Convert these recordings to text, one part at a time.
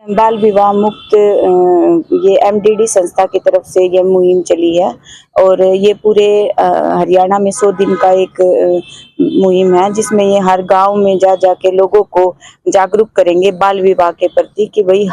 बाल विवाह मुक्त ये एमडीडी संस्था की तरफ से ये मुहिम चली है और ये पूरे हरियाणा में 100 दिन का एक मुहिम है, जिसमें ये हर गांव में जा जाके लोगों को जागरूक करेंगे बाल विवाह के प्रति कि भाई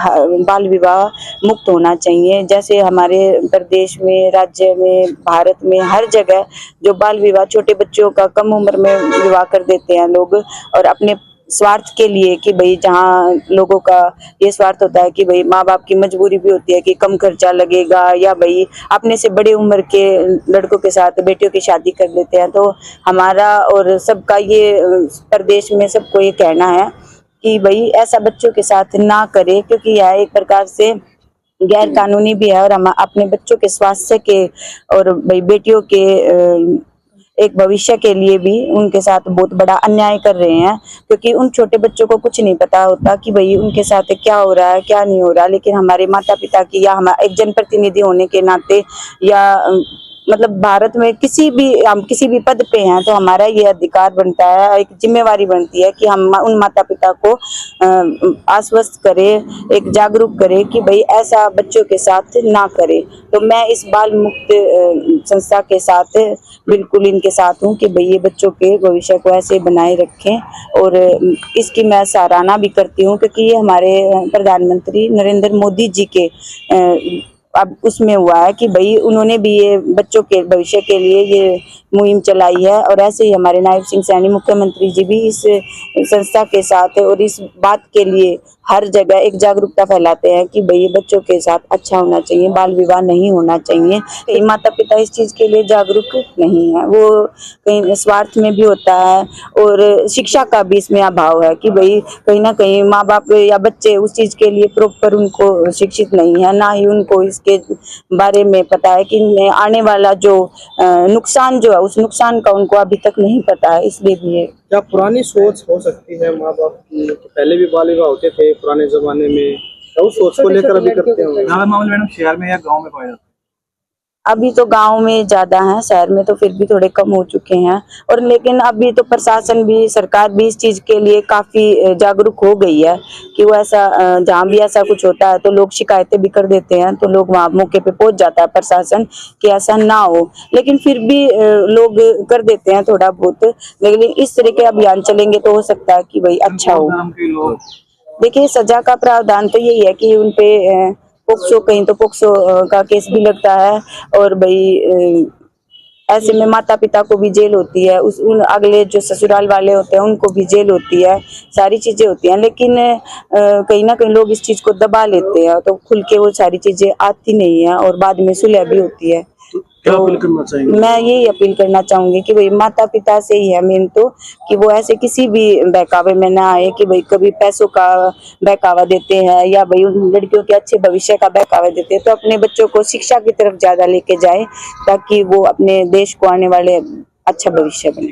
बाल विवाह मुक्त होना चाहिए। जैसे हमारे प्रदेश में, राज्य में, भारत में हर जगह जो बाल विवाह, छोटे बच्चों का कम उम्र में विवाह कर देते हैं लोग, और अपने स्वार्थ के लिए कि भाई जहाँ लोगों का ये स्वार्थ होता है कि भाई माँ बाप की मजबूरी भी होती है कि कम खर्चा लगेगा, या भाई अपने से बड़े उम्र के लड़कों के साथ बेटियों की शादी कर लेते हैं। तो हमारा और सबका ये प्रदेश में सबको ये कहना है कि भाई ऐसा बच्चों के साथ ना करे, क्योंकि यह एक प्रकार से गैर कानूनी भी है और हम अपने बच्चों के स्वास्थ्य के और भाई बेटियों के एक भविष्य के लिए भी उनके साथ बहुत बड़ा अन्याय कर रहे हैं, क्योंकि उन छोटे बच्चों को कुछ नहीं पता होता कि भाई उनके साथ क्या हो रहा है क्या नहीं हो रहा। लेकिन हमारे माता पिता की या हमारे एक जनप्रतिनिधि होने के नाते, या मतलब भारत में हम किसी भी पद पे हैं, तो हमारा ये अधिकार बनता है, एक जिम्मेवारी बनती है कि हम उन माता पिता को आश्वस्त करें, एक जागरूक करें कि भाई ऐसा बच्चों के साथ ना करें। तो मैं इस बाल मुक्त संस्था के साथ बिल्कुल इनके साथ हूँ कि भाई ये बच्चों के भविष्य को ऐसे बनाए रखें, और इसकी मैं सराहना भी करती हूँ, क्योंकि ये हमारे प्रधानमंत्री नरेंद्र मोदी जी के अब उसमें हुआ है कि भाई उन्होंने भी ये बच्चों के भविष्य के लिए ये मुहिम चलाई है। और ऐसे ही हमारे नायब सिंह सैनी मुख्यमंत्री जी भी इस संस्था के साथ और इस बात के लिए हर जगह एक जागरूकता फैलाते हैं कि भाई बच्चों के साथ अच्छा होना चाहिए, बाल विवाह नहीं होना चाहिए। कई माता पिता इस चीज के लिए जागरूक नहीं है, वो कहीं स्वार्थ में भी होता है और शिक्षा का भी इसमें अभाव है कि भाई कहीं ना कहीं माँ बाप या बच्चे उस चीज के लिए प्रॉपर उनको शिक्षित नहीं है, ना ही उनको इसके बारे में पता है कि आने वाला जो नुकसान जो है उस नुकसान का उनको अभी तक नहीं पता है। इसलिए भी क्या पुरानी सोच हो सकती है माँ बाप की, तो पहले भी बाल विवाह होते थे पुराने जमाने में, तो उस सोच को लेकर अभी करते होंगे? मामले मैडम शहर में या गांव में पाया जाता है? अभी तो गांव में ज्यादा है, शहर में तो फिर भी थोड़े कम हो चुके हैं। और लेकिन अभी तो प्रशासन भी, सरकार भी इस चीज के लिए काफी जागरूक हो गई है कि वो ऐसा जहाँ भी ऐसा कुछ होता है तो लोग शिकायतें भी कर देते हैं, तो लोग वहाँ मौके पे पहुंच जाता है प्रशासन कि ऐसा ना हो। लेकिन फिर भी लोग कर देते हैं थोड़ा बहुत। लेकिन इस तरह के अभियान चलेंगे तो हो सकता है कि भाई अच्छा हो। देखिए, सजा का प्रावधान तो यही है कि उनपे पोक्सो, कहीं तो पोक्सो का केस भी लगता है, और भाई ऐसे में माता पिता को भी जेल होती है, उन अगले जो ससुराल वाले होते हैं उनको भी जेल होती है, सारी चीजें होती हैं। लेकिन कहीं ना कहीं लोग इस चीज को दबा लेते हैं, तो खुल के वो सारी चीजें आती नहीं है और बाद में सुलह भी होती है। क्या अपील करना चाहेंगे? मैं यही अपील करना चाहूंगी कि भाई माता पिता से ही है मेन तो, कि वो ऐसे किसी भी बहकावे में ना आए कि भाई कभी पैसों का बहकावा देते हैं या भाई उन लड़कियों के अच्छे भविष्य का बहकावा देते हैं, तो अपने बच्चों को शिक्षा की तरफ ज्यादा लेके जाए, ताकि वो अपने देश को आने वाले अच्छा भविष्य बने।